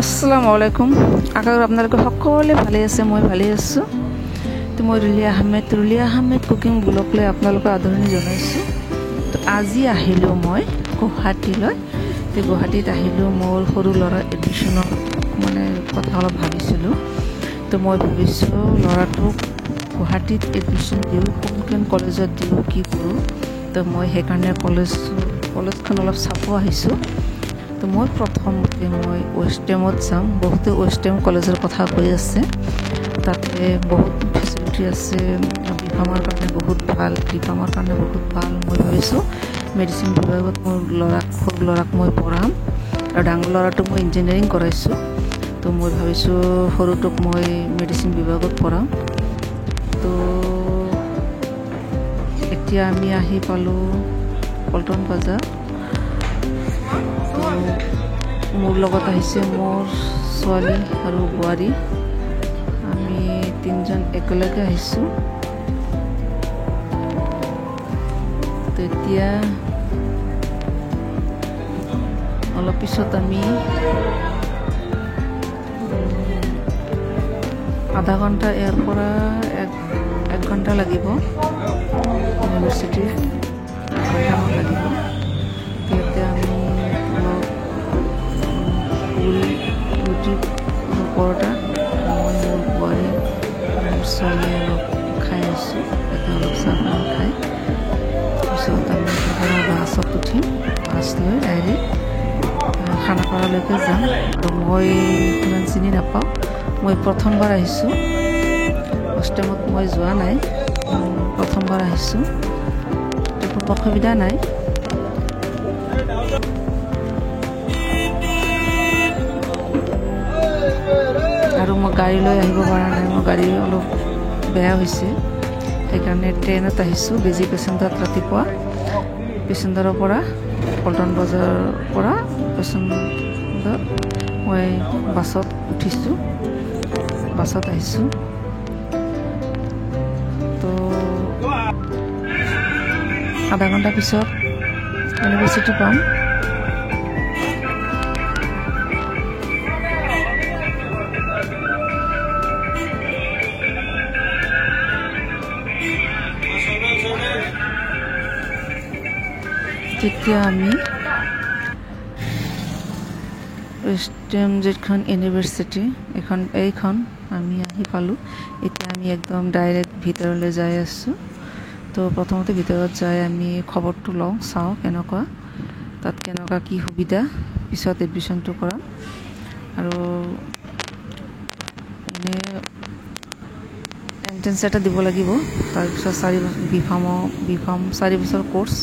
আসসালামু আলাইকুম। আশা কৰো আপোনালোকে সকলোৱে ভালে আছে, মই ভালে আছোঁ। তো মই ৰুলিয়া আহমেদ কুকিং ব্লগলৈ আপোনালোকক আদৰণি জনাইছোঁ। তো আজি আহিলোঁ মই গুৱাহাটীলৈ। তো গুৱাহাটীত আহিলোঁ মোৰ সৰু ল'ৰাৰ এডমিশ্যনৰ কথা অলপ ভাবিছিলোঁ। তো মই ভাবিছোঁ ল'ৰাটোক গুৱাহাটীত এডমিশ্যন দিওঁ, কোনখন কলেজত দিওঁ, কি কৰোঁ। তো মই সেইকাৰণে কলেজখন অলপ চাব আহিছোঁ। তো মই প্ৰথমতে ৱেষ্টেমত যাম। বহুতে ৱেষ্টেম কলেজৰ কথা কৈ আছে, তাতে বহুত ফেচিলিটি আছে, বিফামৰ কাৰণে বহুত ভাল, ডিপ্ল'মাৰ কাৰণে বহুত ভাল। মই ভাবিছোঁ মেডিচিন বিভাগত মোৰ সৰু ল'ৰাক মই পঢ়াম, আৰু ডাঙৰ ল'ৰাটোক মই ইঞ্জিনিয়াৰিং কৰাইছোঁ। তো মই ভাবিছোঁ সৰুটোক মই মেডিচিন বিভাগত পঢ়াম। তো এতিয়া আমি আহি পালোঁ পল্টন বজাৰ। মোৰ লগত আহিছে মোৰ ছোৱালী আৰু বোৱাৰী, আমি তিনিজন একেলগে আহিছোঁ। তেতিয়া অলপ পিছত আমি আধা ঘণ্টা ইয়াৰ পৰা এক ঘণ্টা লাগিব, ইউনিভাৰ্চিটিৰ ঘণ্টামান লাগিব। ইয়াতে আমি ৰুটি পৰঠা মই মোৰ বোৱাৰী মোৰ ছোৱালীয়ে অলপ খাই আছোঁ। ইয়াতে অলপ চাহ পানী খাই তাৰপিছত আমি বাছত উঠিম। বাছ লৈ ডাইৰেক্ট খানাপাৰালৈকে যাম। আৰু মই ইমান চিনি নাপাওঁ, মই প্ৰথমবাৰ আহিছোঁ ৱেষ্টেমত, মই যোৱা নাই, প্ৰথমবাৰ আহিছোঁ। কোনো অসুবিধা নাই। আৰু মই গাড়ী লৈ আহিব পৰা নাই, মোৰ গাড়ী অলপ বেয়া হৈছে, সেইকাৰণে ট্ৰেইনত আহিছোঁ। বেজি পেচেণ্টাৰত ৰাতিপুৱা পেচেণ্টাৰৰ পৰা পল্টন বজাৰৰ পৰা পেচেণ্টাৰত মই বাছত উঠিছোঁ, বাছত আহিছোঁ। তো আধা ঘণ্টা পিছত ইউনিভাৰ্চিটি পাম। তেতিয়া আমি ৱেষ্টেম যিখন ইউনিভাৰ্চিটি এইখন আমি আহি পালোঁ। এতিয়া আমি একদম ডাইৰেক্ট ভিতৰলৈ যাই আছোঁ। তো প্ৰথমতে ভিতৰত যাই আমি খবৰটো লওঁ, চাওঁ তাত কেনেকুৱা কি সুবিধা, পিছত এডমিশ্যনটো কৰাম। আৰু এণ্ট্ৰেঞ্চ এটা দিব লাগিব। তাৰপিছত 4 বছৰ কোৰ্চ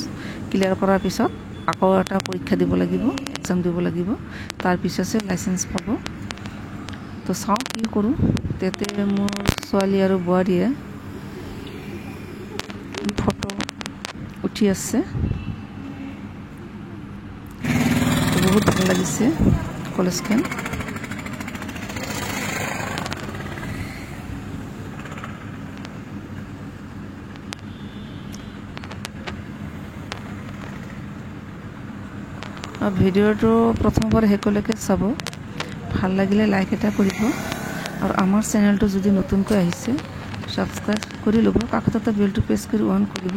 ক্লিয়াৰ কৰাৰ পিছত আকৌ এটা পৰীক্ষা দিব লাগিব, এক্সাম দিব লাগিব, তাৰপিছতহে লাইচেঞ্চ পাব। তো চাওঁ কি কৰোঁ। তাতে মোৰ ছোৱালী আৰু বোৱাৰীয়ে ফটো উঠি আছে, বহুত ভাল লাগিছে কলেজখন। ভিডিঅ'টো প্ৰথমবাৰ শেষলৈকে চাব, ভাল লাগিলে লাইক এটা কৰিব, আৰু আমাৰ চেনেলটো যদি নতুনকৈ আহিছে ছাবস্ক্ৰাইব কৰি ল'ব, কাষত এটা বেলটো প্ৰেছ কৰি অন কৰিব।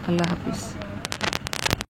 আল্লাহ হাফিজ।